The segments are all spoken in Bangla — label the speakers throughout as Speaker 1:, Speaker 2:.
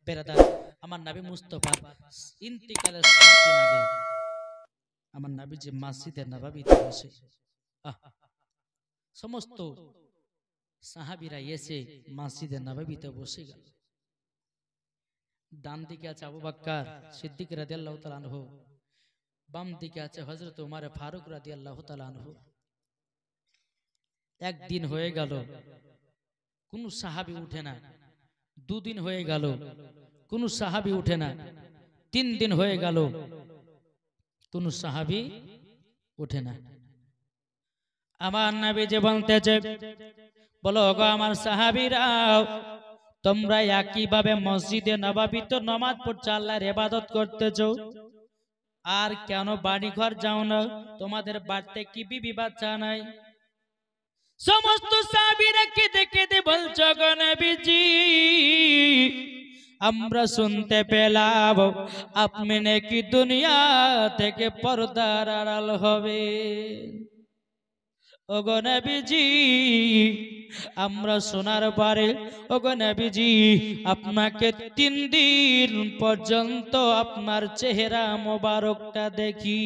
Speaker 1: বেরাদার, আমার নবী মুস্তাফা ইন্তিকালের 7 দিন আগে আমার নবী যে মসজিদে নববীতে বসে সমস্ত সাহাবীরা এসে মসজিদে নববীতে বসে গেল। ডান দিকে আছে আবু বকর সিদ্দিক রাদিয়াল্লাহু তাআলা আনহু, বাম দিকে আছে হযরত ওমর ফারুক রাদিয়াল্লাহু তাআলা আনহু। একদিন হয়ে গেল, কোন সাহাবী উঠে না। দুদিন হয়ে গেল, কোন সাহাবী উঠে না। 3 দিন হয়ে গেল, কোন সাহাবী উঠে না। আমার নবী যে বলতেছে, বলো গো আমার সাহাবীরা, তোমরা একইভাবে মসজিদে নববীতে নামাজ পড়ছো, আল্লাহর ইবাদত করতেছো, আর কেন বাড়ি ঘর যাও না? তোমাদের বাড়িতে কি বিবি বাচ্চা নাই? সমস্ত সাহাবীরা কেঁদে কেঁদে বলছো, গো নবীজি আমরা শুনতে পেলাম আপনি নাকি দুনিয়া থেকে পর্দার আড়াল হবে। ওগো নবীজি আমরা শোনার পরে, ওগো নবীজি আপনাকে 3 দিন পর্যন্ত আপনার চেহারা মোবারকটা দেখি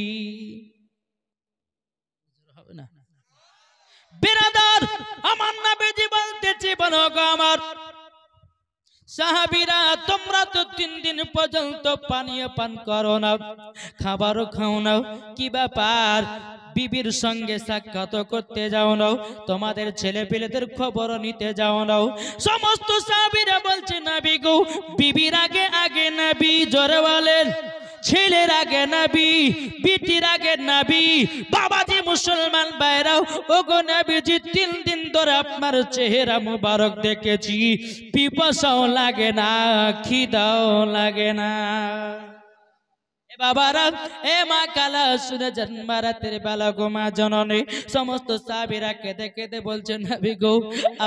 Speaker 1: হবে না। বিরাদার, আমার নবীজি বলতেছে, বলো গো আমার সাহাবীরা, তোমরা তো 3 দিন পর্যন্ত পানীয় পান করো না, খাবারও খাও না, কি ব্যাপার? বিবির সঙ্গে সাক্ষাৎ করতে যাও না, তোমাদের ছেলে পেলেদের খবর নিতে যাও না। সমস্ত সাহাবীরা বলছে, নবী গো, বিবির আগে আগে নবী, জোরে বলেন, ছেলের আগে নবী, বিটির আগে নবী। বাবাজি মুসলমান ভাইরাও, ওগো নবীজি 3 দিন ধরে আপনার চেহারা মুবারক দেখেছি, পিপাসাও লাগে না, খিদাও লাগে না। বাবারা, এ মা কালা শুনে জন্মারাতের বেলা গো মা জননী, সমস্ত সাহাবীরা কেঁদে কেঁদে বলছেন, নবী গো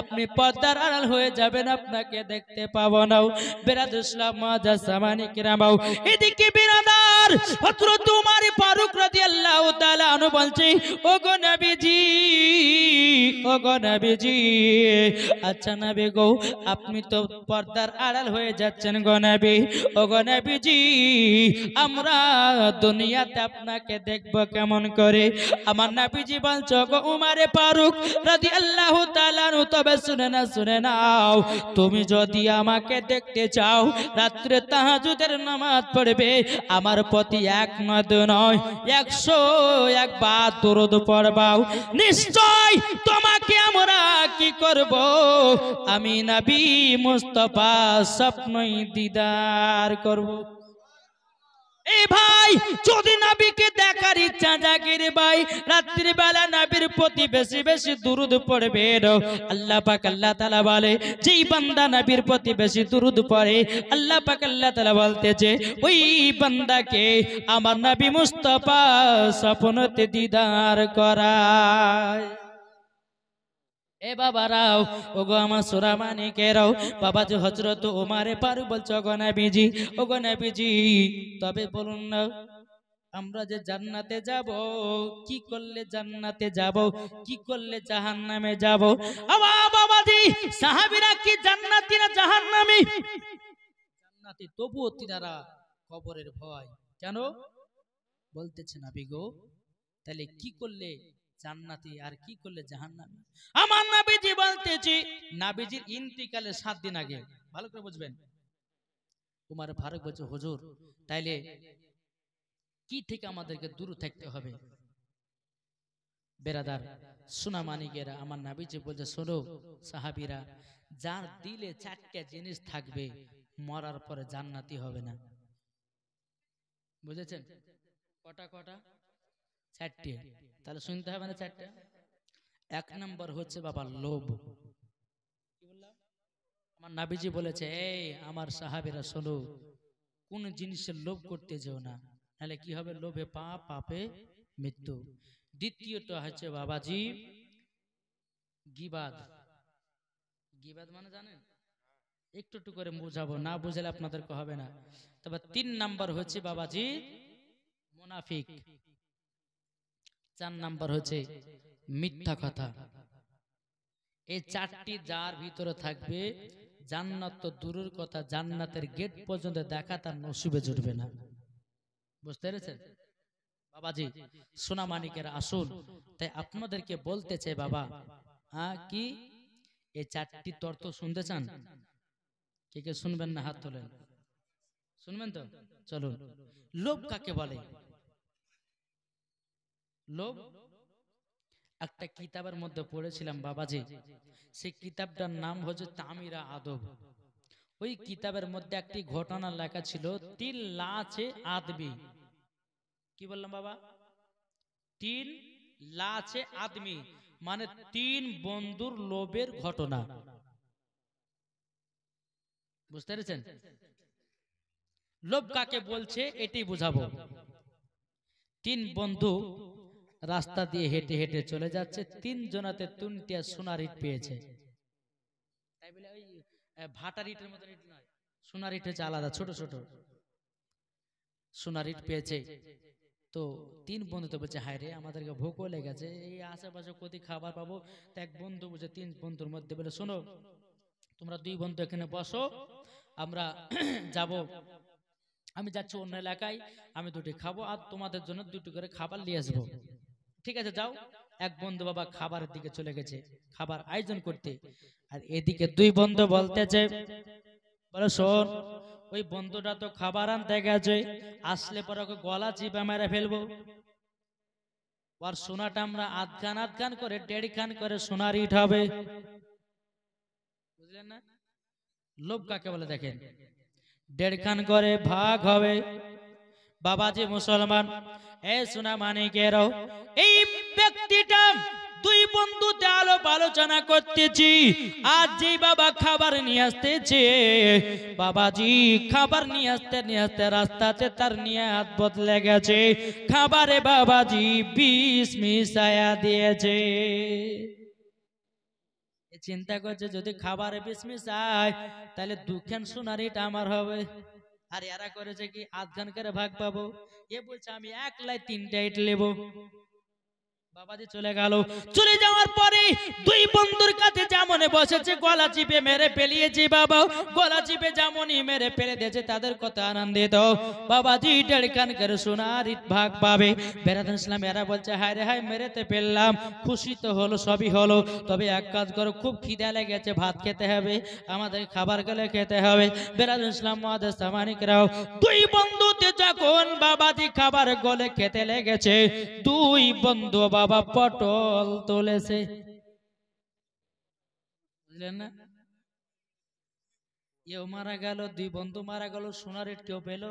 Speaker 1: আপনি পর্দার আড়াল হয়ে যাবেন, আপনাকে দেখতে পাবো না। বিরাদার ইসলাম মুআজ্জাজ সামানি কিরামাও, এদিকে বিরাদার হযরত ওমর ফারুক রাদিয়াল্লাহু তাআলা আনহু বলছে, ওগো নবীজি, ওগো নবীজি, আচ্ছা নবী গো আপনি তো পর্দার আড়াল হয়ে যাচ্ছেন গো নবী, ওগো নবীজি আমরা দুনিয়াতে আপনাকে দেখব কেমন করে? আমার নবীজি বলছো, গো ওমর ফারুক রাদিয়াল্লাহু তাআলা আনহু, তবে শুনে না, শুনে নাও, তুমি যদি আমাকে দেখতে চাও, রাত্রে তাহাজ্জুদের নামাজ পড়বে, আমার প্রতি 1 নয় 2 নয় 101 বার দরুদ পড়বাও, নিশ্চয় তোমাকে আমরা কি করব? আমি নবী মুস্তাফা স্বপ্নই দিদার করব। এই ভাই, যদি নবীকে দেখার ইচ্ছা জাগে রে ভাই, রাত্রি বেলা নবীর প্রতি বেশি বেশি দুরূদ পড়বে। আল্লাহ পাক আল্লাহ তাআলা বলে, যেই বান্দা নবীর প্রতি বেশি দুরূদ পড়ে, আল্লাহ পাক আল্লাহ তাআলা বলতেছে, ওই বান্দাকে আমার নবী মুস্তাফা স্বপ্নতে দিদার করায়। এ বাবারাও, ওগো আমার সোরামানিকেরাও, বাবা যে হযরত ওমর ফারুক বলছো, গো নবীজি, ওগো নবীজি তবে বলুন না, আমরা যে জান্নাতে যাব, কি করলে জান্নাতে যাব, কি করলে জাহান্নামে যাব? বাবাজি, সাহাবীরা কি জান্নাতি না জাহান্নামী? জান্নাতি, তবুও তিনারা কবরের ভয়। কেন বলতেছে নবী গো, তাহলে কি করলে জান্নাতি আর কি করলে জাহান্নামী? আমার নবীজি বলতেছি, নবীজির ইন্তিকালের 7 দিন আগে, ভালো করে বুঝবেন, ওমর ফারুক বলছে, হুজুর তাইলে কি থেকে আমাদেরকে দূর থাকতে হবে? বেরাদার সোনা মানিকেরা, আমার নবীজি বলছে, শোনো সাহাবীরা, যার দিলে 4টা জিনিস থাকবে, মরার পরে জান্নাতি হবে না। বুঝেছেন? কটা কটা? 4টে। তাহলে শুনতে হবে না 4টা। 1 নম্বর হচ্ছে বাবা লোভ। কি বললাম? আমার নবীজি বলেছে, এই আমার সাহাবীরা শোনো, কোন জিনিসের লোভ করতে যেও না, তাহলে কি হবে? লোভে পাপ, পাপে মৃত্যু। দ্বিতীয়টা হচ্ছে বাবাজি গীবাত। গীবাত মানে জানেন? একটু একটু করে বুঝাবো, না বুঝলে আপনাদেরকে হবে না। তবে 3 নাম্বার হচ্ছে বাবাজি মুনাফিক। 4 নাম্বার হচ্ছে মিথ্যা কথা। এই 4টি যার ভিতরে থাকবে, জান্নাত তো দূরের কথা, জান্নাতের গেট পর্যন্ত দেখা তার নসিবে জুটবে না। বুঝতে পেরেছেন বাবাজি? সোনা মানিকের আসুন, তাই আপনাদেরকে বলতে চাই বাবা, কি এই চারটি তর্ক শুনতে চান? কে কে শুনবেন না হাত তোলেন। শুনবেন তো? চলুন। লোভ কাকে বলে? লোভ একটা কিতাবের মধ্যে পড়েছিলাম বাবাজি, সেই কিতাবটার নাম হচ্ছে তামিরা আদব। ওই কিতাবের মধ্যে একটি ঘটনা লেখা ছিল, 3 লাচে আদমি। কি বললাম বাবা? 3 লাচে আদমি মানে 3 বন্ধুর লোভের ঘটনা। বুঝতে পেরেছেন? লোভ কাকে বলছে এটাই বুঝাবো। 3 বন্ধু রাস্তা দিয়ে হেঁটে হেঁটে চলে যাচ্ছে, 3 জনাতে 3টা সোনার ইট পেয়েছে। তাই বলে ওই ভাটার ইটের মতো ইট নয়, সোনার ইট হচ্ছে আলাদা, ছোট ছোট সোনার ইট পেয়েছে। তো 3 বন্ধু তো বলছে, হায় রে আমাদেরকে ভোকও লেগেছে, এই আশেপাশে কোথায় খাবার পাবো। তো এক বন্ধু বলছে 3 বন্ধুর মধ্যে বলে, শোনো তোমরা 2 বন্ধু এখানে বসো, আমরা যাব, আমি যাচ্ছি অন্য এলাকায়, আমি 2টি খাবো আর তোমাদের জন্য 2টি করে খাবার নিয়ে আসবো। ঠিক আছে যাও। এক বন্ধু বাবা খাবারের দিকে চলে গেছে, খাবার আয়োজন করতে। আর এদিকে 2 বন্ধু বলতেছে, বলে শোন, ওই বন্ধুটা তো খাবার আনতে গেছে, আসলে পরে ওকে গলা চিপে মেরে ফেলবো। আর সোনাটা আমরা আধখান আধখান করে 1.5 খান করে সোনার ইট হবে। বুঝলেন না? লোভ কাকে বলে দেখেন। 1.5 খান করে ভাগ হবে। বাবাজি মুসলমান, এ সোনা মানিকেরাও, এই ব্যক্তিটা 2 বন্ধুতে আলোচনা করতেছি। আজ যে বাবা খাবার নিয়ে আসতেছে, বাবাজি খাবার নিয়ে আসতে রাস্তাতে তার নিয়াত বদলে গেছে। খাবারে বাবাজি বিষ মিশায়া দিয়েছে। চিন্তা করছে যদি খাবারে বিষ মিশায় তাহলে 2 খান সোনার ইট আমার হবে। আর এরা করেছে কি আধখান করে ভাগ পাবো। এ বলছে আমি একলাই 3টা ইট নেবো। বাবাজি চলে গেল। চলে যাওয়ার পরে 2 বন্ধুর কাছে যেমনে বসেছে, গলা চিপে মেরে ফেলিয়েছে বাবা। গলা চিপে যেমনই মেরে ফেলে দিয়েছে, তাদের কথা আনন্দিত। বাবাজি 1.5 খান করে সোনার ইট ভাগ পাবে। বেরাদুল ইসলাম এরা বলছে, হায় রে হায় মেরেতে পেলাম, খুশি তো হলো, সবই হলো, তবে এক কাজ করো, খুব খিদা লেগেছে, ভাত খেতে হবে, আমাদের খাবার গেলে খেতে হবে। বেরাদুল ইসলাম মুআদ্দাস সামানিকরাও, 2 বন্ধুতে যখন বাবাজি খাবার গলে খেতে লেগেছে, 2 বন্ধু বাবা পটল তোলেছে। বুঝলেন না? এও মারা গেল, 2 বন্ধু মারা গেল, সোনার ইট কেউ পেল?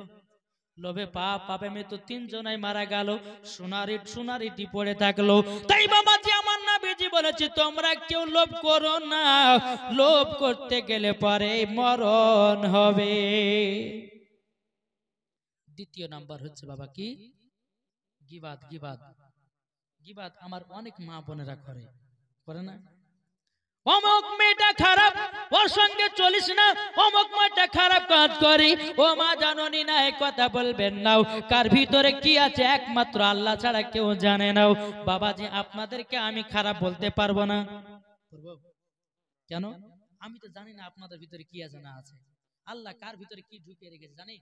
Speaker 1: লোভে পাপ, পাপে মৃত্যু, 3 জনাই মারা গেল, সোনার ইটই পড়ে থাকলো। তাই বাবাজি আমার নবীজি বলেছে, তোমরা কেউ লোভ করো না, লোভ করতে গেলে পরে মরণ হবে। দ্বিতীয় নাম্বার হচ্ছে বাবা কি? গীবাত। গীবাত গীবাত আমার অনেক মা বোনেরা করে না? অমুক মেয়েটা খারাপ, ওর সঙ্গে চলিস না, অমুক মেয়েটা খারাপ কাজ করি, ও মা জাননি না, এই কথা বলবেন না। কার ভিতরে কি আছে একমাত্র আল্লাহ ছাড়া কেউ জানে না। বাবাজি আপনাদেরকে আমি খারাপ বলতে পারবো না। কেন? আমি তো জানি না আপনাদের ভিতরে কি আছে না আছে। আল্লাহ কার ভিতরে কি ঢুকিয়ে রেখেছে জানি।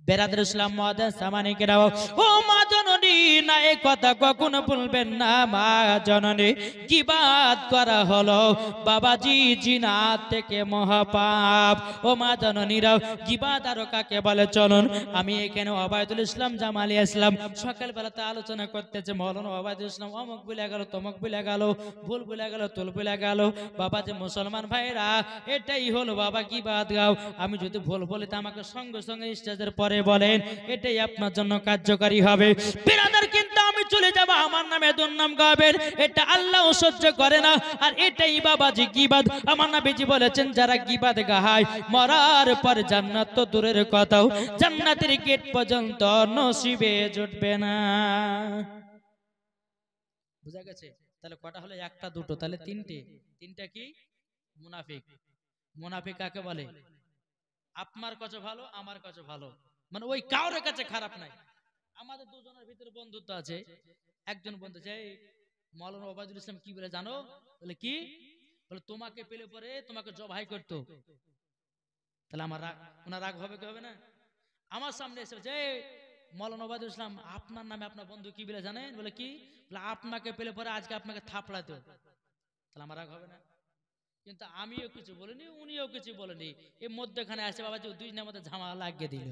Speaker 1: বেরাদুল ইসলাম মুআদ্দাস সামানিকরাও, ও মা জননী না, এই কথা কখনো বলবেন না। মা জননী, গীবাত করা হলো বাবাজি জিনাত থেকে মহাপাপ। ও মা জননীরাও, গীবাত আরো কাকে বলে চলুন। আমি এখানে ওবায়দুল ইসলাম জামালি ইসলাম সকালবেলাতে আলোচনা করতেছে, মৌলানা ওবায়দুল ইসলাম অমুক বলে গেল, তমুক বলে গেল, ভুল বলে গেল, তুল বলে গেল। বাবাজি মুসলমান ভাইরা, এটাই হলো বাবা গীবাত গাও। আমি যদি ভুল বলি তো আমাকে সঙ্গে সঙ্গে স্টেজের পরে বলেন, এটাই আপনার জন্য কার্যকারী হবে। বিরাদার কিন্তু আমি চলে যাব, আমার নামে দুর্নাম গাবেন, এটা আল্লাহ সহ্য করে না। আর এটাই বাবাজি গীবাত। আমার নবীজি বলেছেন, যারা গীবাত গায় মরার পর জান্নাত তো দূরের কথাও, জান্নাতের গেট পর্যন্ত নসিবে জুটবে না। বুঝা গেছে? তাহলে কটা হলো? একটা দুটো, তাহলে 3টে। 3টা কি? মুনাফিক। মুনাফিক কাকে বলে? আপনার কাছে ভালো, আমার কাছে ভালো, মানে ওই কারোর কাছে খারাপ নাই। আমাদের দুজনের ভিতরে বন্ধুত্ব আছে। একজন বন্ধু চাই, মৌলানা ওবায়দুল ইসলাম কি বলে জানো? বলে কি? বলে তোমাকে পেলে পরে তোমাকে জবাই করতো, তাহলে আমার রাগ, ওনার রাগ হবে কি হবে না? আমার সামনে এসে যে মৌলানা ওবায়দুল ইসলাম আপনার নামে আপনার বন্ধু কি বলে জানেন? বলে কি? বলে আপনাকে পেলে পরে আজকে আপনাকে থাপড়াতো, তাহলে আমার রাগ হবে না? কিন্তু আমিও কিছু বলিনি, উনিও কিছু বলেনি, এর মধ্যেখানে আসে বাবা যে দুইজনের মধ্যে ঝামেলা লাগিয়ে দিল,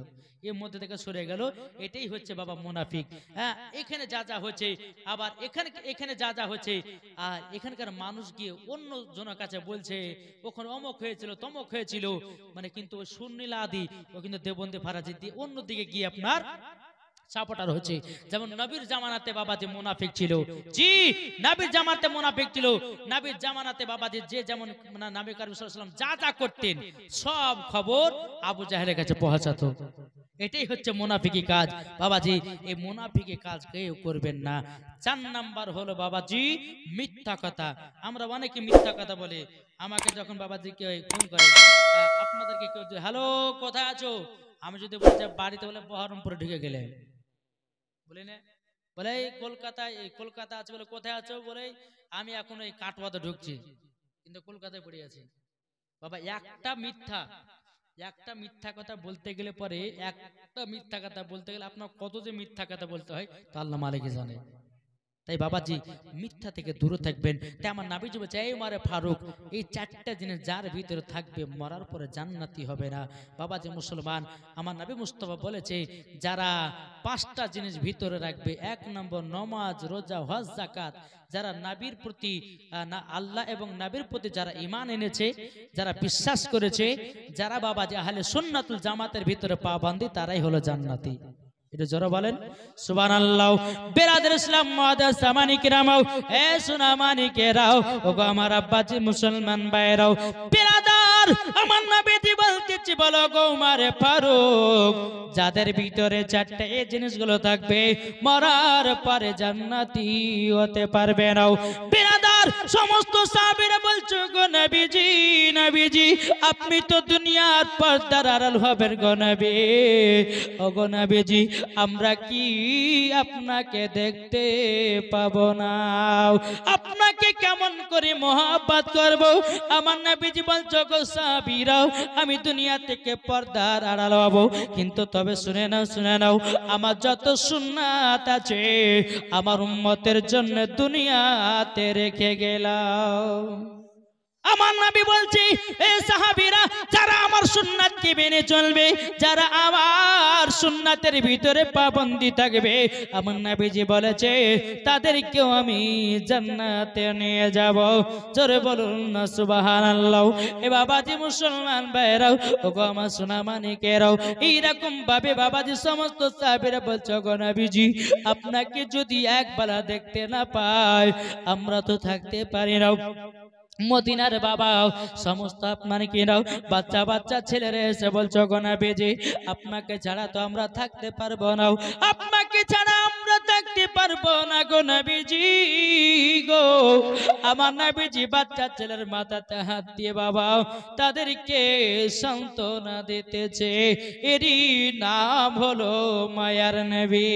Speaker 1: এর মধ্যে থেকে সরে গেল। এটাই হচ্ছে বাবা মুনাফিক। হ্যাঁ, এখানে যা যা হচ্ছে, আবার এখানে যা যা হচ্ছে, আর এখানকার মানুষ গিয়ে অন্য জনের কাছে বলছে ওখানে অমক হয়েছিল তমক হয়েছিল, মানে কিন্তু ওই সুন্নিলা আদি ও কিন্তু দেবন্দী ফারাজি দিয়ে অন্যদিকে গিয়ে আপনার সাপোর্টার হচ্ছে। যেমন নবীর জামানাতে বাবাজি মুনাফিক ছিল, জি নবীর জামানাতে মুনাফিক ছিল। নবীর জামানাতে বাবাজি যে যেমন নবী করিম সাল্লাল্লাহু আলাইহি ওয়াসাল্লাম যা যা করতেন সব খবর আবু জাহেলের কাছে পৌঁছাতো। এটাই হচ্ছে মুনাফিকি কাজ বাবাজি। এই মুনাফিকি কাজ কেউ করবেন না। 4 নাম্বার হলো বাবাজি মিথ্যা কথা। আমরা অনেকে মিথ্যা কথা বলে। আমাকে যখন বাবাজি কেউ ফোন করে, আপনাদেরকে কেউ হ্যালো কোথায় আছো, আমি যদি বলি যে বাড়িতে, বলে বহরমপুরে ঢুকে গেলে, বলে না, বলে এই কলকাতা আছে, বলে কোথায় আছো, বলে আমি এখন এই কাটোয়াতে ঢুকছি, কিন্তু কলকাতায় পড়ে আছি। বাবা একটা মিথ্যা কথা বলতে গেলে পরে, একটা মিথ্যা কথা বলতে গেলে আপনার কত যে মিথ্যা কথা বলতে হয় তা আল্লাহ মালিক জানে। তাই বাবাজি মিথ্যা থেকে দূরে থাকবেন। তাই আমার নবীজি বলেছে এই মারে ফারুক, এই 4টা জিনিস যার ভিতরে থাকবে মরার পরে জান্নাতি হবে না। বাবাজি মুসলমান, আমার নবী মুস্তাফা বলেছে যারা 5টা জিনিস ভিতরে রাখবে, 1 নম্বর নামাজ, রোজা, হজ, যাকাত, যারা নবীর প্রতি আল্লাহ এবং নবীর প্রতি যারা ঈমান এনেছে, যারা বিশ্বাস করেছে, যারা বাবাজি আহলে সুন্নাতুল জামাতের ভিতরে পাবন্দি, তারাই হলো জান্নাতি। এটা জোরে বলেন সুবহানাল্লাহ। বেরাদর ইসলাম মুআদ্দাস সামানি কিরামাও, এ সুনামানি কেরাও, ওগো আমার আব্বাজি মুসলমান ভাইরাও, বেরাদার আমার নবীজি বলতেছি বলো গো মারে ফারুক, যাদের ভিতরে 4টা এই জিনিসগুলো থাকবে মরার পরে জান্নাতি হতে পারবে না। বেরাদার সমস্ত সাহাবীরা বলছো গো নবীজি আপনি তো দুনিয়ার পর্দার আড়াল হবেন গো নবী, ওগো নবীজি আমরা কি আপনাকে দেখতে পাবো না? আপনাকে কেমন করে মহব্বত করব? আমার নবীজি বলছো গো সাহাবীরাও আমি দুনিয়া থেকে পর্দার আড়াল হব, কিন্তু তবে শুনে নাও আমার যত সুন্নাত আছে আমার উম্মতের জন্য দুনিয়াতে রেখে গেলাম। আমার নবী বলছি এই সাহাবীরা যারা আমার সুন্নাতকে মেনে চলবে, যারা আমার সুন্নাতের ভিতরে পাবন্দি থাকবে, আমার নবীজি বলেছে তাদেরকেও আমি জান্নাতে নিয়ে যাব। জোরে বলুন না সুবহানাল্লাহ। এ বাবাজি মুসলমান ভাইরাও, ওগো আমার সোনা মানিকেরাও, এইরকম ভাবে বাবাজি সমস্ত সাহাবীরা বলছো গো নবীজি আপনাকে যদি একবেলা দেখতে না পাই আমরা তো থাকতে পারি না। মদিনার বাবা সমস্ত আপনার কিনাও বাচ্চা ছেলেরা এসে বলছো গো নবীজি আপনাকে ছাড়া তো আমরা থাকতে পারবো না, আপনাকে ছাড়া আমরা থাকতে পারবো না গো নবীজি গো। আমার নবীজি বাচ্চা ছেলের মাথাতে হাত দিয়ে বাবা তাদেরকে সান্ত্বনা দিতেছে, এরই নাম হলো মায়ার নবী।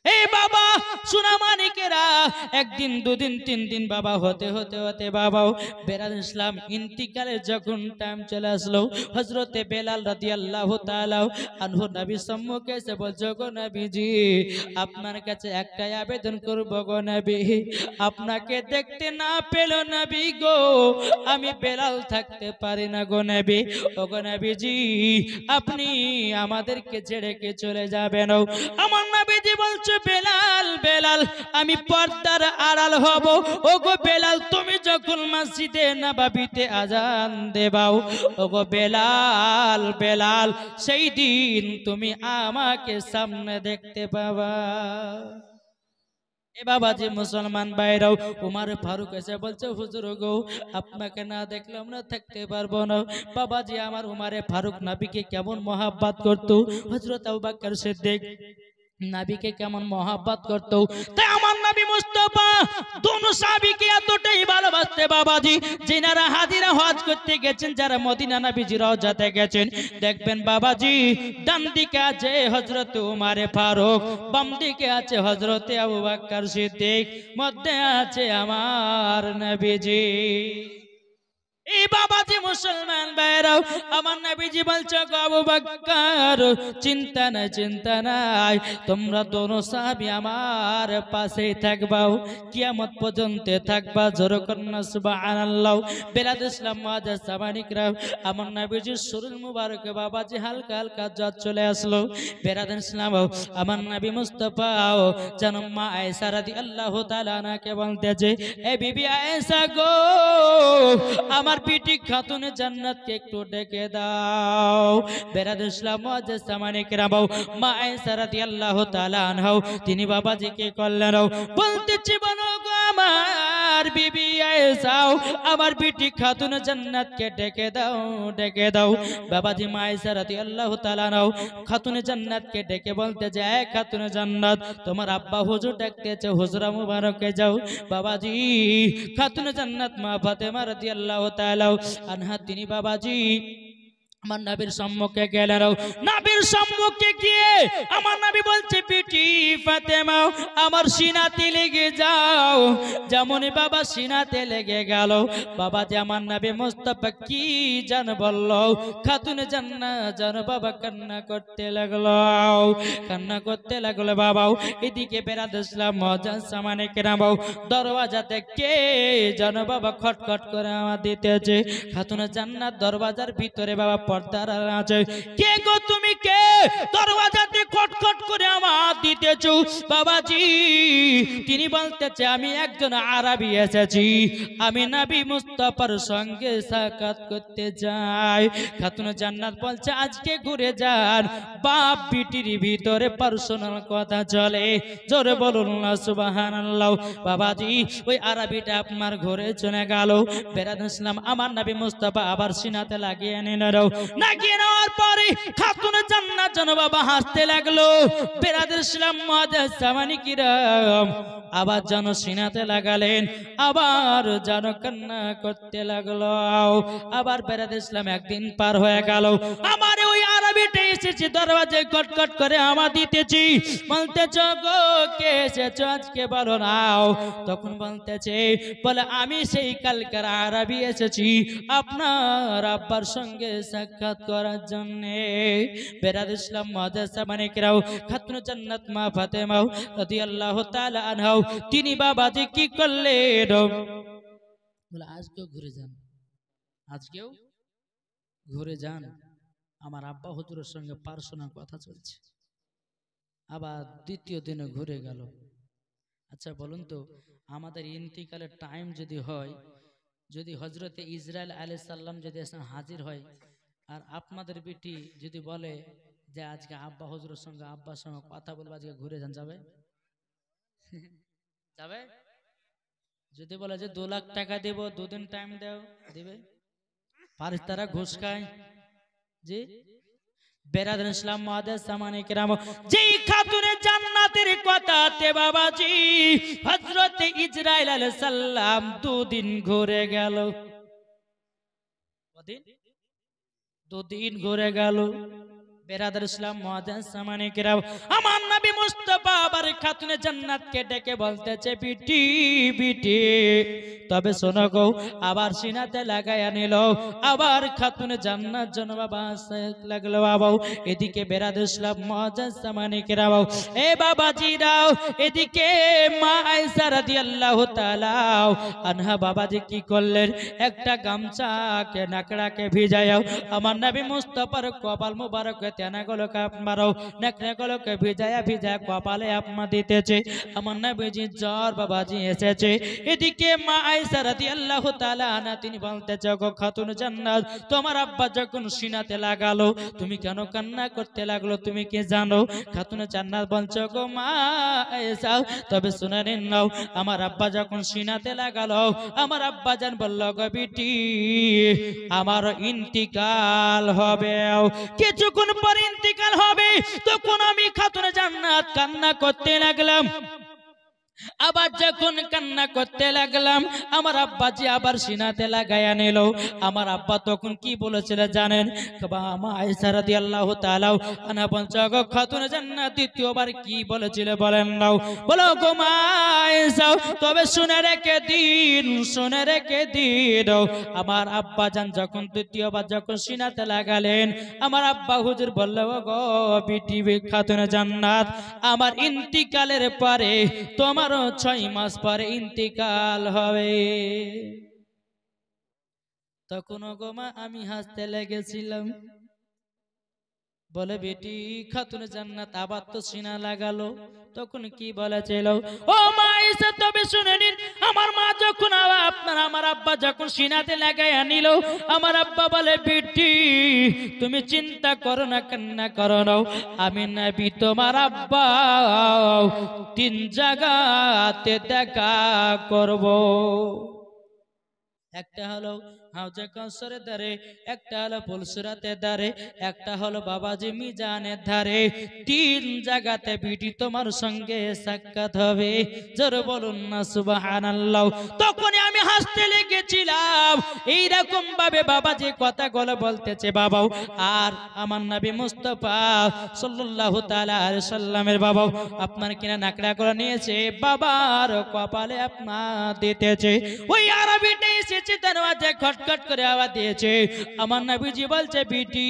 Speaker 1: এই বাবা সুনামানিকেরা একদিন দুদিন 3 দিন বাবা হতে বাবাও বেলাল ইসলাম ইন্তিকালের যখন টাইম চলে আসলো, হযরতে বেলাল রাদিয়াল্লাহু তাআলা আনহু নবীর সম্মুখে এসে বলছো গো নবীজি আপনার কাছে একটাই আবেদন করব গো নবী, আপনাকে দেখতে না পেল নবী গো আমি বেলাল থাকতে পারি না গো নবী। ও গো নবীজি আপনি আমাদেরকে ছেড়ে কে চলে যাবেন? আমার নবীজি বলছে বেলাল আমি পর্দার আড়াল হব। ওগো বেলাল তুমি যখন মসজিদে নববীতে আজান দেবাও, ওগো বেলাল সেই দিন তুমি আমাকে সামনে দেখতে পাবা। এ বাবাজি মুসলমান ভাইরাও, উমর ফারুক এসে বলছে হুজুর গো আপনাকে না দেখলে আমরা থাকতে পারবো না। বাবাজি আমার উমরে ফারুক নবীকে কেমন মহব্বত করতো, হযরত আবু বকর সিদ্দিক নবীকে কেমন মহব্বত করত। তাই আমার নবী মুস্তাফা দোনো সাহাবীকে এতটাই ভালোবাসতে বাবাজি, যিনারা হাজিরা হজ করতে গেছেন, যারা মদিনা নবীজির রওজাতে গেছেন, দেখবেন বাবাজি ডান দিকে আছে হযরত উমর ফারুক, বাম দিকে আছে হযরত আবু বকর সিদ্দিক, মধ্যে আছে আমার নবীজি। এই বাবাজি মুসলমান ভাইরাও, আমার নবীজি বলছে আবু বকর চিন্তা নাই, তোমরা দোনো সাহাবী আমার পাশেই থাকবাও, কিয়ামত পর্যন্ত থাকবা। জোরে কন্না সুবহানাল্লাহ। বেলাল ইসলাম মুআজ্জাজ সামানিকরাম, আমার নবীজির শরীর মুবারক বাবাজি হালকা হালকা জ্বর চলে আসলো। বেলাল ইসলাম আমার নবী মুস্তাফা জানো মা আয়েশা রাদিয়াল্লাহু তাআলা আনহাকে বলতেছে, এ বিবি আয়েশা গো, আমার পিটি খাতুনে জান্নাতকে একটু ডেকে দাও। বেরাদ ইসলাম মুআজ্জাজ সামানিকরাম, মা আয়েশা রাদিয়াল্লাহু তাআলা আনহা তিনি বাবাজিকে কল্যাণ বলতেছি, বলো গো আমার বিবি আয়েশা, আমার পিটি খাতুনে জান্নাতকে ডেকে দাও। বাবাজি মা আয়েশা রাদিয়াল্লাহু তাআলা আনহা খাতুনে জান্নাতকে ডেকে বলতে যায়, খাতুনে জান্নাত তোমার আব্বা হুজুর ডাকতেছে, হুজরা মুবারকে যাও। বাবাজি খাতুনে জান্নাত মা ফাতেমা রাদিয়াল্লাহু তাআলা আনহা তিনি বাবাজি আমার নবীর সম্মুখে গেলেন। নবীর সম্মুখে গিয়ে আমার নবী বলছে, বিটি ফাতেমা আমার সিনাতে লেগে যাও। যেমনই বাবা সিনাতে লেগে গেল, বাবা যে আমার নবী মুস্তাফা কি জান বলল, খাতুনে জান্নাত জানো বাবা কান্না করতে লাগলো বাবা। এদিকে বেরাদ ইসলাম মুআজ্জাজ সামানিকরাম দরওয়াজাতে কে জানো বাবা খটখট করে আমার দিতেছে। খাতুনে জান্নাত দরওয়াজার ভিতরে বাবা পর্দার আছে, কে গো তুমি কে, দরওয়াজাতে খটখট করে আমার দিতেছো। বাবাজি তিনি বলতেছে, আমি একজন আরবি এসেছি, আমি নবী মুস্তাফার সঙ্গে সাক্ষাৎ করতে যাই। খাতুনে জান্নাত বলছে, আজকে ঘুরে যান, বাপ বিটির ভিতরে পার্সোনাল কথা চলে, জোরে বলুন না সুবহানাল্লাহ। বাবাজি ওই আরবিটা আপনার ঘরে চলে গেল। বেরাদ ইসলাম আমার নবী মুস্তাফা আবার সিনাতে লাগিয়ে নেওয়ার পরে খাতুনে জান্নাত যেন বাবা হাসতে লাগলো। বেরাদ ইসলাম মুআজ্জাজ সামানিকরাম আবার যেন সিনাতে লাগালেন, আবার যেন কান্না করতে লাগলো। আবার বেরাদ ইসলাম একদিন পার হয়ে গেল, আমার ওই আরবিটা এসেছে, দরওয়াজায় কটকট করে আমার দিতেছি, বলতেছে গো কে এসেছো আজকে বলো নাও। তখন বলতেছে, বলে আমি সেই কালকার আরবি এসেছি আপনার আব্বার সঙ্গে সাক্ষাৎ করার জন্য। বেরাদ ইসলাম মুআজ্জাজ সামানিকরাম খাতুনে জান্নাত মা ফাতেমা রাদিয়াল্লাহু তাআলা আনহা তিনি বাবাজি কি করলেন, বলে আজকেও ঘুরে যান, আমার আব্বা হুজুরের সঙ্গে পার্সোনাল কথা চলছে। আবার দ্বিতীয় দিনে ঘুরে গেল। আচ্ছা বলুন তো, আমাদের ইন্তিকালের টাইম যদি হয়, যদি হজরতে ইসরাইল আলাইহিস সালাম যদি হাজির হয়, আর আপনাদের বেটি যদি বলে যে আজকে আব্বা হুজুরের সঙ্গে আব্বার সঙ্গে কথা বলবো, আজকে ঘুরে যান, যাবে? যাবে? যদি বলে যে 2 লাখ টাকা দেব, 2 দিন টাইম দাও, দিবে? ফারিস্তারা ঘুষ খায়। জি বেরাদ ইসলাম মুআজ্জাজ সামানিকরাম, যেই খাতুনে জান্নাতের কথাতে বাবাজি হযরত ইসরাইল আলাইহিস সালাম 2 দিন ঘুরে গেল। কদিন? 2 দিন ঘুরে গেল। বেরাদ ইসলাম মুআজ্জাজ সামানিকরাম আমার নবী মুস্তাফা আবার খাতুনে জান্নাতকে ডেকে বলতেছে, বিটি তবে শোনো গো, আবার সিনাতে লাগায়া নিল, আবার খাতুনে জান্নাত জন বাবা লাগলো বাবা। এদিকে বেরাদ ইসলাম মুআজ্জাজ সামানিকরাম, এ বাবাজি রাও, এদিকে মা আয়েশা রাদিয়াল্লাহু তাআলা আনহা বাবাজি কি করলেন, একটা গামছাকে নাকড়াকে ভিজায়াও আমার নবী মুস্তাফার কপাল মুবারক তেনাগুলোকে মারো, নাকড়াগুলোকে ভিজায়া কপালে আপনা দিতেছে। আমার নবীজি জ্বর বাবাজি এসেছে। এদিকে মা আয়েশা রাদিয়াল্লাহু তাআলা আনহা তিনি বলতেছে, গো খাতুন জান্নাত, তোমার আব্বা যখন সিনাতে লাগালো তুমি কেন কান্না করতে লাগলো, তুমি কি জানো? খাতুন জান্নাত বলছে, গো মা আয়েশা তবে শুনে নিন নাও, আমার আব্বা যখন সিনাতে লাগালো আমার আব্বা জান বলল, গো বিটি আমার ইন্তিকাল হবে। কিছুক্ষণ পর ইন্তিকাল হবে। তখন আমি খাতুনে জান্নাত কান্না করতে লাগলাম। আবার যখন কান্না করতে লাগলাম, আমার আব্বাজি আবার সিনাতে লাগাইয়া নিল। আমার আব্বা তখন কি বলেছিল জানেন? মা আয়েশা রাদিয়াল্লাহু তাআলা আনা পঞ্চগ খাতুনে জান্নাত দ্বিতীয়বার কি বলেছিল বলেন নাও? বলো গো মা আয়েশা, তবে শুনে রেখে দিন, শুনে রেখে দিন। আমার আব্বা জান যখন দ্বিতীয়বার যখন সিনাতে লাগালেন, আমার আব্বা হুজুর বলল, গো বিটি খাতুনে জান্নাত, আমার ইন্তিকালের পরে তোমার 6 মাস পরে ইন্তিকাল হবে। তখন গো মা আমি হাসতে লেগেছিলাম। বলে বেটি খাতুনে জান্নাত আবার তো সিনা লাগালো। তখন কি বলেছিল? ও মা এসে তবে শুনে নিন, আমার মা যখন আমার আব্বা যখন সিনাতে লাগাইয়া নিল, আমার আব্বা বলে বেটি তুমি চিন্তা করো না, কান্না করো না, আমি নবী তোমার আব্বা 3 জায়গাতে দেখা করব। একটা হলো হাউজে কাউসারের ধারে, একটা হলো ফুলসুরাতের ধারে, একটা হলো বাবাজি মিজানের ধারে। 3 জায়গাতে বিটি তোমার সঙ্গে সাক্ষাৎ হবে। জোরে বলুন না সুবহানাল্লাহ। তখনই আমি হাসতে লেগেছিলাম। এইরকম ভাবে বাবাজি কথাগুলো বলতেছে বাবাও, আর আমার নবী মুস্তাফা সাল্লাল্লাহু তাআলা আলাইহি সাল্লামের বাবাও আপনার কিনা নাকড়া করে নিয়েছে, বাবার কপালে আপনার দিতেছে। ওই আরবিটা এসেছে দরওয়াজে খটখট করে আওয়াজ দিয়েছে। আমার নবীজি বলছে বিটি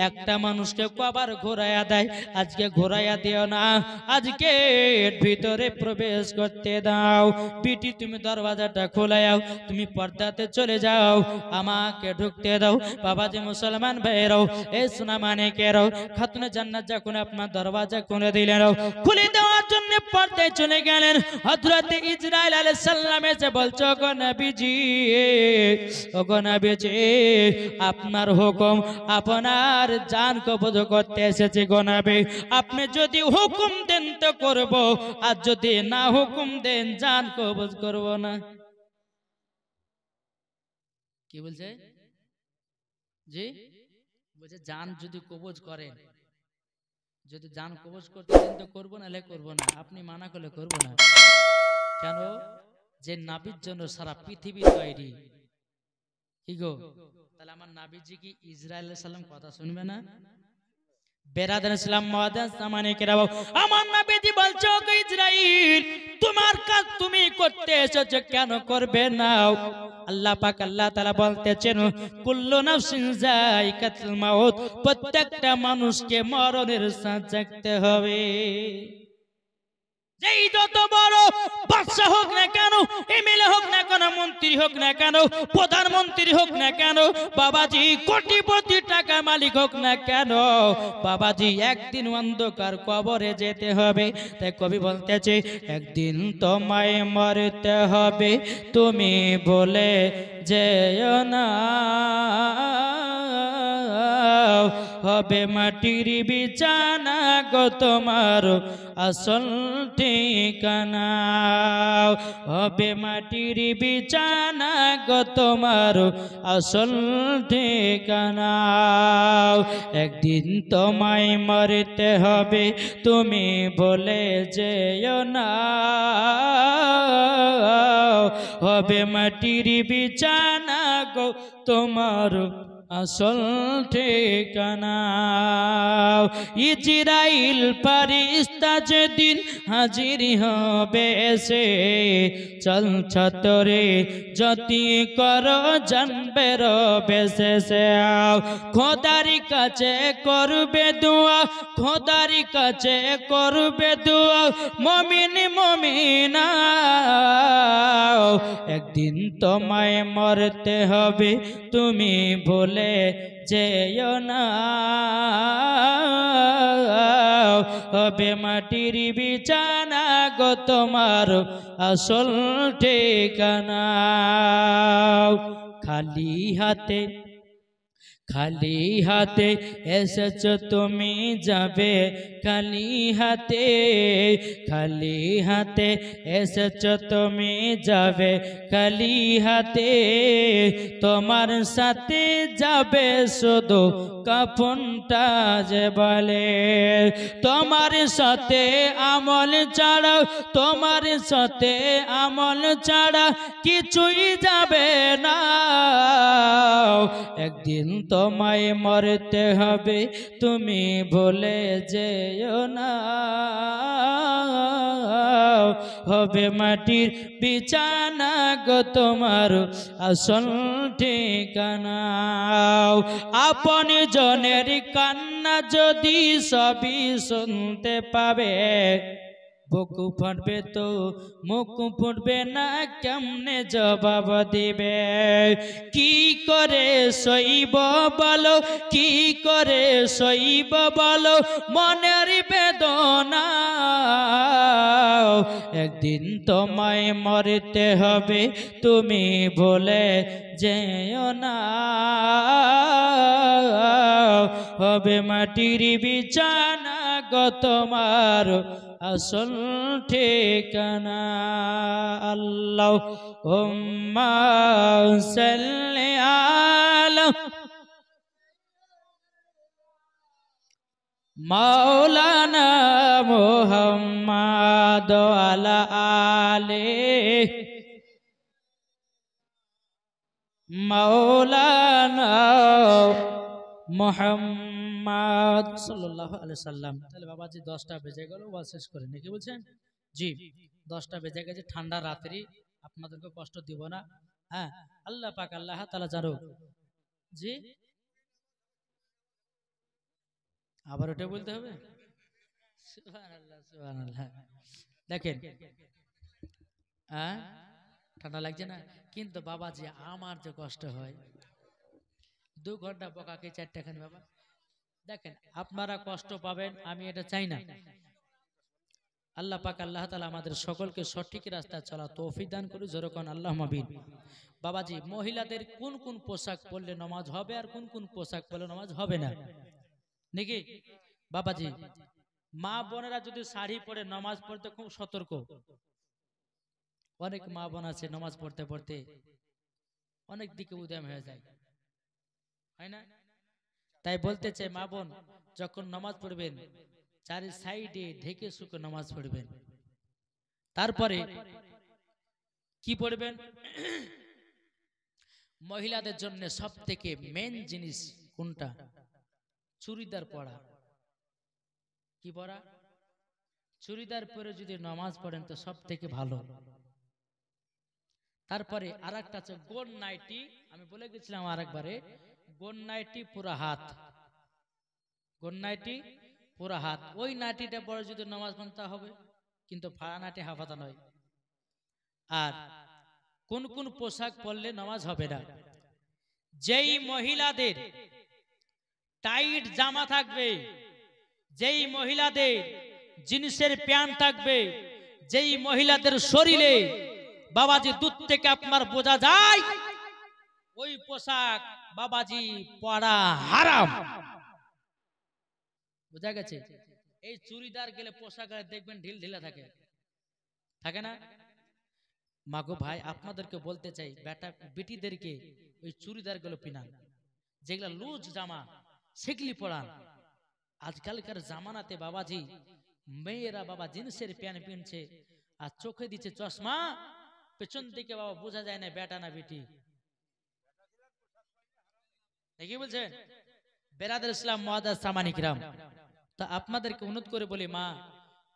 Speaker 1: একটা মানুষকে কবার ঘোরায়া দেয়, আজকে ঘোরায়া দিও না, আজকে ভিতরে প্রবেশ করতে দাও। বিটি তুমি দরওয়াজাটা খুলে দাও, তুমি পর্দাতে চলে যাও, আমাকে ঢুকতে দাও। বাবাজি মুসলমান ভাইরাও, এই সোনা মানিকেরাও, খাতুনে জান্নাত যখন আপনার দরওয়াজা খুলে দিলেন, খুলে দেওয়ার জন্য পর্দায় চলে গেলেন। হযরত ইসরাইল আলাইহিস সালাম এসে বলছো গো নবীজি, ও গো নবীজি আপনার হুকুম, আপনার জান কবজ করতে এসেছে গো নবী, আপনি যদি হুকুম দেন তো করব, আর যদি না হুকুম দেন জান কবজ করব না। কি বলছে? জি বলছে জান যদি কবজ করেন, যদি জান কবজ করতে দেন তো করবো, নাহলে করবো না। আপনি মানা করলে করবো না। কেন? যে নাবির জন্য সারা পৃথিবী তৈরি। কি গো, তাহলে আমার নাবিজি কি ইসরাইল আলাইহিস সালাম কথা শুনবে না? বেরাদার ইসলাম মুআদ্দাস সামানিকেরা, আমার নবীজি বলছো গো ইসরাইল, তোমার কাজ তুমি করতে এসেছো, কেন করবে না? আল্লাহ পাক আল্লাহ তাআলা বলতেছেন কুল্লু নাফসিন যায়িকাতুল মাউত, প্রত্যেকটা মানুষকে মরণের স্বাদ চাখতে হবে। যেই যত বড় বাদশা হোক না কেন, এমএলএ হোক না কেন, মন্ত্রী হোক না কেন, প্রধানমন্ত্রী হোক না কেন, বাবাজি কোটিপতি টাকা মালিক হোক না কেন, বাবাজি একদিন অন্ধকার কবরে যেতে হবে। তাই কবি বলতেছে একদিন তোমায় মরতে হবে, তুমি বলে যেও না, হবে মাটির বিছানা গো তোমার আসল ঠিকানা, হবে মাটির বিছানা গো তোমার আসল ঠিকানা। একদিন তোমায় মরতে হবে, তুমি বলে যেও না, হবে মাটির বিছানা গো তোমার আসল ঠিকানা। ইজরাইল ফেরেশতা যেদিন হাজির হবে এসে, চল ছতরে যতি করো জানবে রবে শেষে। খোদার কাছে করবে দোয়া, খোদার কাছে করবে দোয়া মুমিন মুমিনা, একদিন তোমায় মরতে হবে, তুমি বলে যেও না, হবে মাটির বিছানা গো তোমার আসল ঠিকানা। খালি হাতে খালি হাতে এসেছো তুমি যাবে খালি হাতে, খালি হাতে এসেছো তুমি যাবে খালি হাতে, তোমার সাথে যাবে শুধু কাফনটা যে বলে, তোমার সাথে আমল ছাড়া, তোমার সাথে আমল ছাড়া কিছুই যাবে না, একদিন তোমায় মরতে হবে তুমি ভুলে যেও না, হবে মাটির বিছানা গো তোমার আসল ঠিকানা, আপন জনের কান্না যদি সবই শুনতে পাবে, বুক ফুটবে তো মুখ ফুটবে না, কেমনে জবাব দিবে, কি করে সইব বলো, কি করে সইব বলো মনের বেদনা, একদিন তোমায় মরতে হবে তুমি ভুলে যেও না, হবে মাটির বিছানা গো তোমার আসল ঠিকানা। আল্লাহুম্মা সাল্লি আলা মাওলানা মুহাম্মাদ আলা আলে মাওলানা মুহাম্মদ সাল্লাল্লাহু আলাইহি সাল্লাম। তাহলে বাবাজি 10টা বেজে গেল, ওয়াজ শেষ করে নাকি বলছেন? জি 10টা বেজে গেছে, ঠান্ডা রাত্রি, আপনাদেরকে কষ্ট দিব না। হ্যাঁ, আল্লাহ পাক আল্লাহ তাআলা জানো। জি আবার ওটা বলতে হবে? সুবহানাল্লাহ সুবহানাল্লাহ। দেখেন হ্যাঁ ঠান্ডা লাগছে না, কিন্তু বাবাজি আমার যে কষ্ট হয়, 2 ঘন্টা বকাকে 4টা খান বাবা। দেখেন আপনারা কষ্ট পাবেন, আমি এটা চাই না। আল্লাহ পাক আল্লাহ তাআলা আমাদের সকলকে সঠিক রাস্তায় চলা তৌফিক দান করুন, যেরকম আল্লাহুম্মা আমিন। বাবাজি মহিলাদের কোন কোন পোশাক পরলে নামাজ হবে আর কোন কোন পোশাক পরলে নামাজ হবে না নাকি বাবাজি? মা বোনেরা যদি শাড়ি পরে নামাজ পড়তে খুব সতর্ক, অনেক মা বোন আছে নামাজ পড়তে পড়তে অনেক দিকে উদ্যম হয়ে যায়, হয় না? তাই বলতে চাই মা বোন যখন নামাজ পড়বেন চারি সাইডে ঢেকে শুকে নামাজ পড়বেন। তারপরে কি পড়বেন? মহিলাদের জন্য সব থেকে মেন জিনিস কোনটা? চুড়িদার পরা। কি পরা? চুড়িদার পরে যদি নামাজ পড়েন তো সব থেকে ভালো। তারপরে আরেকটা আছে গোল নাইটি, আমি বলে গেছিলাম আরেকবারে, গোল নাইটি পুরা হাত, গোল নাইটি পুরা হাত, ওই নাইটিটা পরে যদি নামাজ পড়তে হবে, কিন্তু ফাড়া নাইটি হাফাতা নয়। আর কোন কোন পোশাক পরলে নামাজ হবে না? যেই মহিলাদের টাইট জামা থাকবে, যেই মহিলাদের জিন্সের প্যান্ট থাকবে, যেই মহিলাদের শরীরে বাবাজি দুধ থেকে আপনার বোঝা যায়, ওই পোশাক বাবাজি পরা হারাম। বোঝা গেছে? এই চুড়িদার গেলে পোশাক দেখবেন ঢিল ঢিলা থাকে, থাকে না? মাগো ভাই আপনাদেরকে বলতে চাই, বেটা বেটিদেরকে ওই চুড়িদার গুলো পিনান, যেগুলা লুজ জামা সেগুলি পরান। আজকালকার জামানাতে বাবাজি মেয়েরা বাবা জিন্সের প্যান্ট পিনছে আর চোখে দিচ্ছে চশমা, পেছন দিকে বাবা বোঝা যায় না বেটা না বেটি। কি বলছেন বেরাদের ইসলাম মুআদ্দাস সামানিক রাম? তা আপনাদেরকে অনুরোধ করে বলি মা,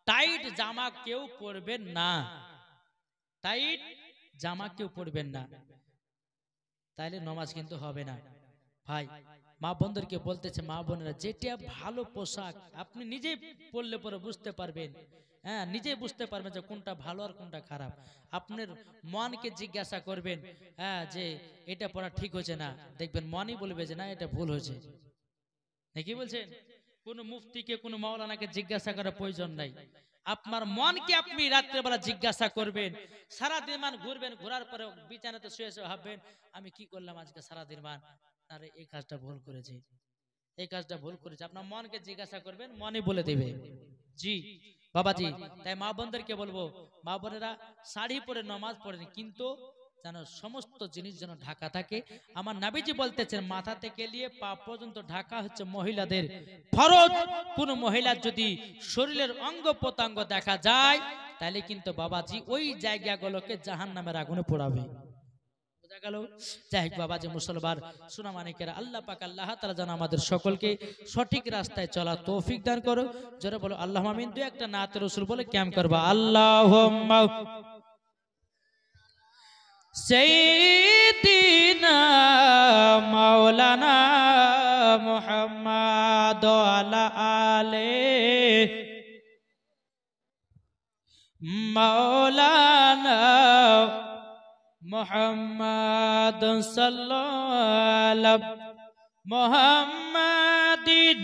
Speaker 1: টাইট জামা কেউ পরবেন না, টাইট জামা কেউ পরবেন না, তাইলে নামাজ কিন্তু হবে না। ভাই মা বোনদেরকে বলতেছে, মা বোনেরা যেটা ভালো পোশাক আপনি নিজে পরলে পরে বুঝতে পারবেন, হ্যাঁ নিজে বুঝতে পারবেন যে কোনটা ভালো আর কোনটা খারাপ। আপনার মনকে জিজ্ঞাসা করবেন, হ্যাঁ যে এটা পরা ঠিক হয়েছে না, দেখবেন মনই বলবে যে না এটা ভুল হয়েছে। কি বলছেন? কোন মুফতিকে কোন মাওলানাকে জিজ্ঞাসা করার প্রয়োজন নাই, আপনার মনকে আপনি রাত্রেবেলা জিজ্ঞাসা করবেন। সারাদিন মান ঘুরবেন, ঘোরার পরে বিছানাতে শুয়ে শুয়ে ভাববেন আমি কি করলাম আজকে সারাদিন মান, আরে এই কাজটা ভুল করেছে, এই কাজটা ভুল করেছে, আপনার মনকে জিজ্ঞাসা করবেন, মনে বলে দেবে। জি বাবাজি, তাই মা বোনদেরকে বলবো, মা বোনেরা শাড়ি পরে নামাজ পড়েন, কিন্তু যেন সমস্ত জিনিস যেন ঢাকা থাকে। আমার নবীজি বলতেছেন মাথা থেকে নিয়ে পা পর্যন্ত ঢাকা হচ্ছে মহিলাদের ফরজ। কোন মহিলার যদি শরীরের অঙ্গ প্রত্যঙ্গ দেখা যায় তাহলে কিন্তু বাবাজি ওই জায়গাগুলোকে জাহান্নামের আগুনে পোড়াবে। বোঝা গেল? যাই হোক বাবাজি মুসলমান সুনামানিকেরা, আল্লাহ পাক আল্লাহ তাআলা যেন আমাদের সকলকে সঠিক রাস্তায় চলা তৌফিক দান করো। জোরে বলো আল্লাহুম্মা আমিন। দুই একটা নাত রাসূল বলে ক্যাম করবা। আল্লাহুম্মা সাইয়্যিদিনা মাওলানা মুহাম্মাদ ওয়া আলে মাওলানা মুহাম্মাদ সাল্লাল্লাহু মুহাম্মাদিন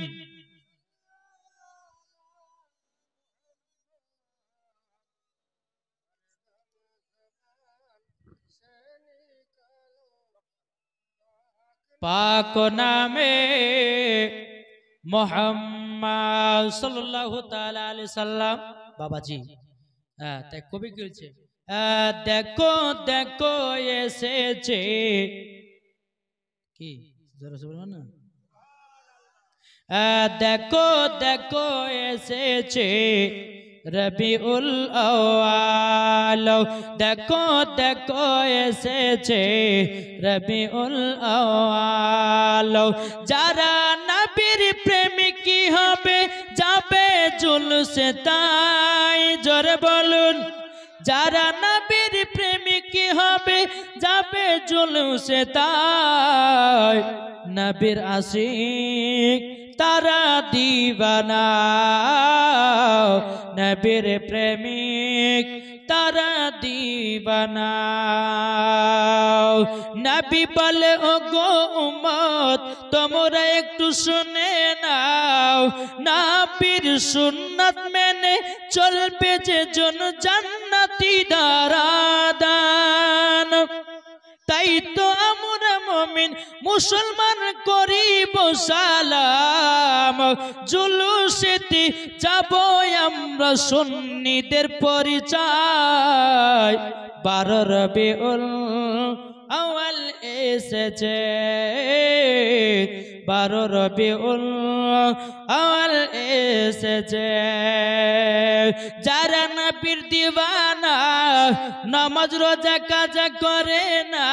Speaker 1: পাক নামে মুহাম্মদ সাল্লাল্লাহু তাআলা আলাইহি সাল্লাম। বাবাজি হ্যাঁ, তাই কবি কি বলছে, দেখো দেখো এসেছে কি জোরে বলবো না, দেখো দেখো এসেছে রবিউল আউয়াল, দেখো দেখো এসেছে রবিউল আউয়াল। যারা নবীর প্রেমিকী হবে যাবে জুলুসে তাই, জোরে বলুন। যারা নবীর প্রেমিকী হবে যাবে জুলুসে তাই, নবীর আশিক তারা দিবানা, নবীর প্রেমিক তারা দিবানা। নবী বলে ও গো উম্মত তোমরা একটু শুনে নাও, নবীর সুন্নাত মেনে চলবে যে জন জান্নাতি দারাদান। তাই তো আমরা মুমিন মুসলমান করিব সালাম, জুলুসেতে যাব আমরা সুন্নিদের পরিচয়। 12 রবিউল আউয়াল এসেছে, 12 রবিউল আউয়াল এসেছে। যারা নবীর দিওয়ানা নামাজ রোজা কাজা করে না,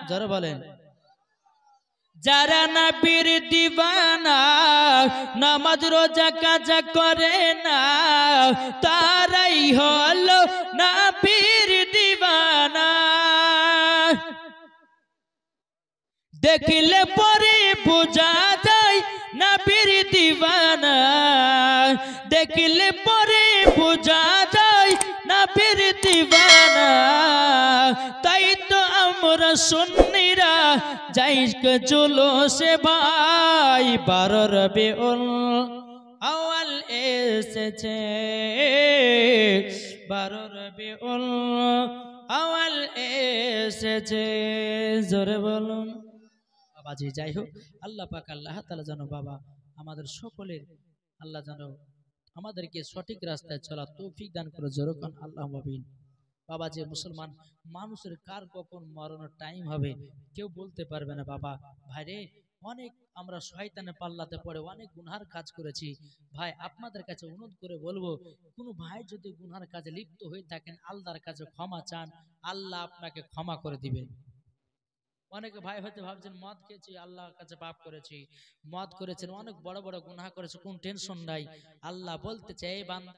Speaker 1: যারা বলেন যারা নবীর দিওয়ানা নামাজ রোজা কাজা করে না, তারাই হলো নবীর দিওয়ানা। দেখলে পরে বোঝা যায় নবীর দিওয়ানা, দেখলে পরে বোঝা যায় নবীর দিওয়ানা। তাই তো আমরা সুন্নিরা যাই জুলুসে ভাই, 12 রবিউল আউয়াল এসেছে, 12 রবিউল আউয়াল এসেছে। জোরে বলুন বাবাজি। যাই হোক আল্লাহ পাক আল্লাহ তাআলা যেন বাবা আমাদের সকলের আল্লাহ যেন আমাদেরকে সঠিক রাস্তায় চলা তৌফিক দান করে। জোরে কোন আল্লাহুম্মা আমিন। বাবাজি মুসলমান মানুষের কার কখন মরণের টাইম হবে কেউ বলতে পারবে না বাবা। ভাইরে অনেক আমরা শয়তানের পাল্লাতে পড়ে অনেক গুনহার কাজ করেছি। ভাই আপনাদের কাছে অনুরোধ করে বলবো, কোনো ভাই যদি গুনহার কাজে লিপ্ত হয়ে থাকেন আল্লাহর কাছে ক্ষমা চান, আল্লাহ আপনাকে ক্ষমা করে দিবেন। অনেকে ভাই হয়তো ভাবছেন মদ খেয়েছি আল্লাহর কাছে পাপ করেছি, মদ করেছেন অনেক বড় বড় গুনাহ করেছে, কোন টেনশন নাই। আল্লাহ বলতে চাই বান্দা